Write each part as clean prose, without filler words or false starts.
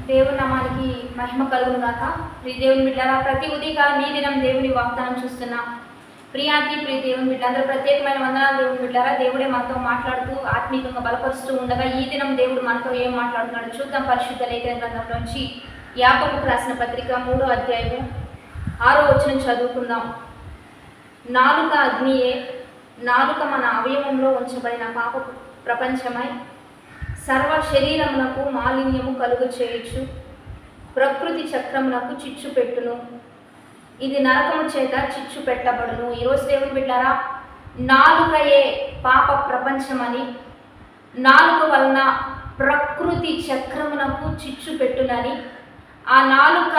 దేవుని నామానికి మహిమ కలుగును గాక. దేవుని బిడ్డలారా, ప్రతి ఉదయకాలం ఈ దినం దేవుని వాగ్దానం చూస్తున్నాం. ప్రియ దేవుని బిడ్డలందరూ ప్రత్యేకమైన వందనాలు. దేవుని బిడ్డలారా, దేవుడే మనతో మాట్లాడుతూ ఆత్మీయంగా బలపరుస్తూ ఉండగా ఈ దినం దేవుడు మనతో ఏం మాట్లాడుతున్నాడు చూద్దాం. పరిశుద్ధ లేఖన గ్రంథంలోంచి యాకోబుకు రాసిన పత్రిక 3వ అధ్యాయము 6వ వచనం చదువుకుందాం. నాలుక అగ్నియే, నాలుక మన అవయవంలో ఉంచబడిన పాప ప్రపంచమై సర్వ శరీరమునకు మాలిన్యము కలుగు చేయొచ్చు, ప్రకృతి చక్రమునకు చిచ్చు పెట్టును, ఇది నరకము చేత చిచ్చు పెట్టబడును. ఈరోజు దేవుని బిడ్డారా, నాలుకయే పాప ప్రపంచమని, నాలుక వలన ప్రకృతి చక్రమునకు చిచ్చు పెట్టునని, ఆ నాలుక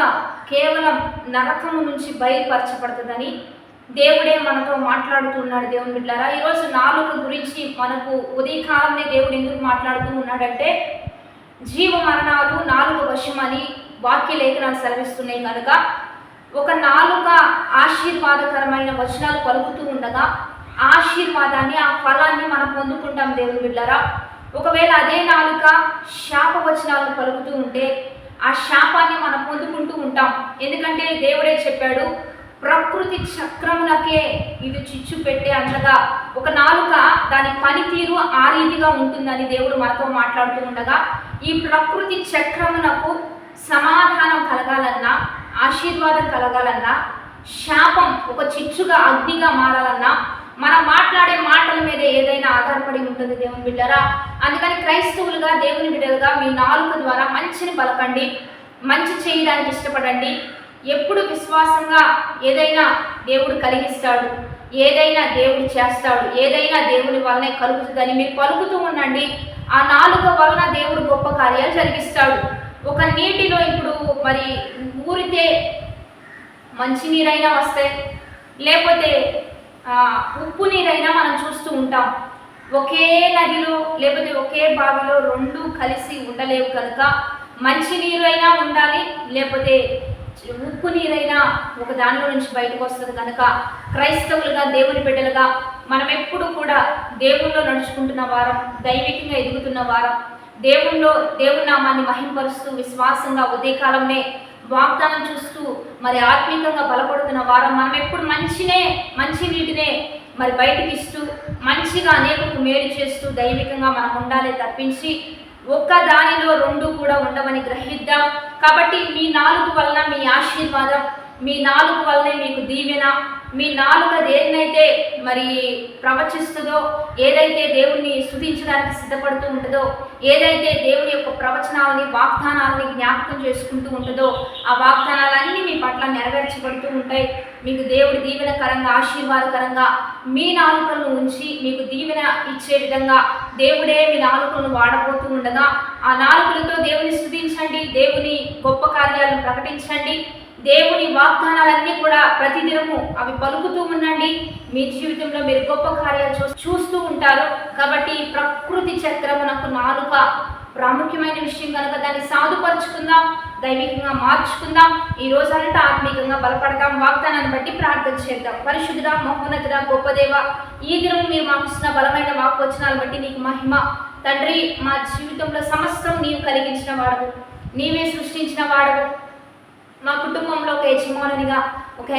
కేవలం నరకము నుంచి బయలుపరచబడుతుందని దేవుడే మనతో మాట్లాడుతున్నాడు. దేవుని బిడ్డలారా, ఈరోజు నాలుక గురించి మనకు ఉదయకాలంలో దేవుడు ఎందుకు మాట్లాడుతూ ఉన్నాడంటే, జీవ మరణాలు నాలుక వశమని వాక్య లేఖనాలు సెలవిస్తున్నాయి కనుక ఒక నాలుక ఆశీర్వాదకరమైన వచనాలు పలుకుతూ ఉండగా ఆశీర్వాదాన్ని, ఆ ఫలాన్ని మనం పొందుకుంటాం. దేవుని బిడ్డలారా, ఒకవేళ అదే నాలుక శాప వచనాలను పలుకుతూ ఉంటే ఆ శాపాన్ని మనం పొందుకుంటూ ఉంటాం. ఎందుకంటే దేవుడే చెప్పాడు, ప్రకృతి చక్రమునకే ఇది చిచ్చు పెట్టే అంతగా ఒక నాలుక దాని పనితీరు ఆ రీతిగా ఉంటుందని దేవుడు మనతో మాట్లాడుతూ ఉండగా, ఈ ప్రకృతి చక్రమునకు సమాధానం కలగాలన్నా, ఆశీర్వాదం కలగాలన్నా, శాపం ఒక చిచ్చుగా అగ్నిగా మారాలన్నా మనం మాట్లాడే మాటల మీద ఏదైనా ఆధారపడి ఉంటుంది. దేవుని బిడ్డరా, అందుకని క్రైస్తవులుగా, దేవుని బిడ్డలుగా మీ నాలుక ద్వారా మంచిని పలకండి, మంచి చేయడానికి ఇష్టపడండి. ఎప్పుడు విశ్వాసంగా ఏదైనా దేవుడు కలిగిస్తాడు, ఏదైనా దేవుడు చేస్తాడు, ఏదైనా దేవుని వలనే కలుగుతుందని మీరు పలుకుతూ ఉండండి. ఆ నాలుక వలన దేవుడు గొప్ప కార్యాలు జరిగిస్తాడు. ఒక నీటిలో ఇప్పుడు మరి ఊరితే మంచినీరైనా వస్తాయి, లేకపోతే ఉప్పు నీరైనా మనం చూస్తూ ఉంటాం. ఒకే నదిలో లేకపోతే ఒకే బావిలో రెండు కలిసి ఉండలేవు కనుక మంచినీరు అయినా ఉండాలి, లేకపోతే ఉప్పు నీరైనా ఒక దానిలో నుంచి బయటకు వస్తుంది. కనుక క్రైస్తవులుగా, దేవుని బిడ్డలుగా మనం ఎప్పుడు కూడా దేవుల్లో నడుచుకుంటున్న వారం, దైవికంగా ఎదుగుతున్న వారం, దేవుని నామాన్ని మహింపరుస్తూ విశ్వాసంగా ఉదయకాలంలో వాగ్దానం చూస్తూ మరి ఆత్మీయంగా బలపడుతున్న వారం, మనం ఎప్పుడు మంచి నీటినే మరి బయటకి ఇస్తూ మంచిగా అనేకకు మేలు చేస్తూ దైవికంగా మనం ఉండాలి తప్పించి ఒక్క దానిలో రెండు కూడా ఉండవని గ్రహిద్దాం. కాబట్టి మీ నాలుక వలన మీ ఆశీర్వాదం, మీ నాలుక వలనే మీకు దీవెన, మీ నాలుక దేన్నైతే మరి ప్రవచిస్తుందో, ఏదైతే దేవుణ్ణి స్తుతించడానికి సిద్ధపడుతూ ఉంటుందో, ఏదైతే దేవుని యొక్క ప్రవచనాలని, వాగ్దానాలని జ్ఞాపకం చేసుకుంటూ ఉంటుందో, ఆ వాగ్దానాలన్నీ మీ పట్ల నెరవేర్చబడుతూ ఉంటాయి. మీకు దేవుడి దీవెనకరంగా, ఆశీర్వాదకరంగా మీ నాలుకలను ఉంచి మీకు దీవెన ఇచ్చే విధంగా దేవుడే మీ నాలుకలను వాడబోతూ ఉండగా, ఆ నాలుకలతో దేవుని స్తుతించండి, దేవుని గొప్ప కార్యాలను ప్రకటించండి. దేవుని వాగ్దానాలన్నీ కూడా ప్రతిదినము అవి పలుకుతూ ఉండండి. మీ జీవితంలో మీరు గొప్ప కార్యాలు చూస్తూ ఉంటారు. కాబట్టి ప్రకృతి చక్రమునకు నాలుక ప్రాముఖ్యమైన విషయం కనుక దాన్ని సాధుపరుచుకుందాం, దైవికంగా మార్చుకుందాం. ఈ రోజంతా ఆత్మీయంగా బలపడదాం. వాగ్దానాన్ని బట్టి ప్రార్థన చేద్దాం. పరిశుద్ధుడా, మహోన్నతుడా, గొప్ప దేవ, ఈ దినం మీరు మాకు ఇచ్చిన బలమైన వాక్వచనాలు బట్టి నీకు మహిమ. తండ్రి, మా జీవితంలో సమస్తం నీవు కలిగించిన వాడవు, నీవే సృష్టించిన వాడవు. మా కుటుంబంలో ఒక యజమానునిగా, ఒక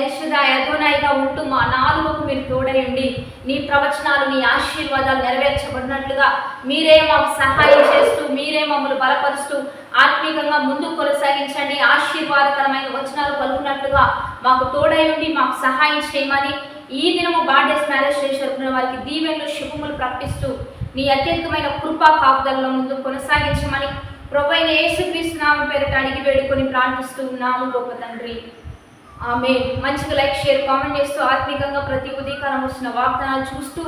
అదోనాయిగా ఉంటూ మా నాలుగుకు మీరు తోడయండి. నీ ప్రవచనాలు, నీ ఆశీర్వాదాలు నెరవేర్చబడినట్లుగా మీరే మాకు సహాయం చేస్తూ, మీరే మమ్మల్ని బలపరుస్తూ ఆత్మీయంగా ముందుకు కొనసాగించండి. ఆశీర్వాదకరమైన వచనాలు పలుకున్నట్లుగా మాకు తోడయండి, మాకు సహాయం చేయమని ఈ దినము బర్త్డేస్, మ్యారేజ్ చేసుకున్న వారికి దీవెనలు, శుభములు ప్రకటిస్తూ నీ అత్యధికమైన కృపా కాపుదలలో ముందుకు కొనసాగించమని ప్రభువైన యేసుక్రీస్తు నామమున పేరిట అడిగి వేడుకొని ప్రార్థిస్తూ ఉన్నాము గొప్ప తండ్రి, ఆమేన్. మంచిగా లైక్, షేర్, కామెంట్ చేస్తూ ఆత్మీయంగా ప్రతి ఉదయకాలం వస్తున్న వాగ్దానాలు చూస్తూ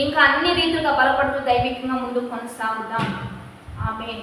ఇంకా అన్ని రీతులుగా బలపడుతూ దైవికంగా ముందుకు కొనసాగుదాం. ఆమేన్.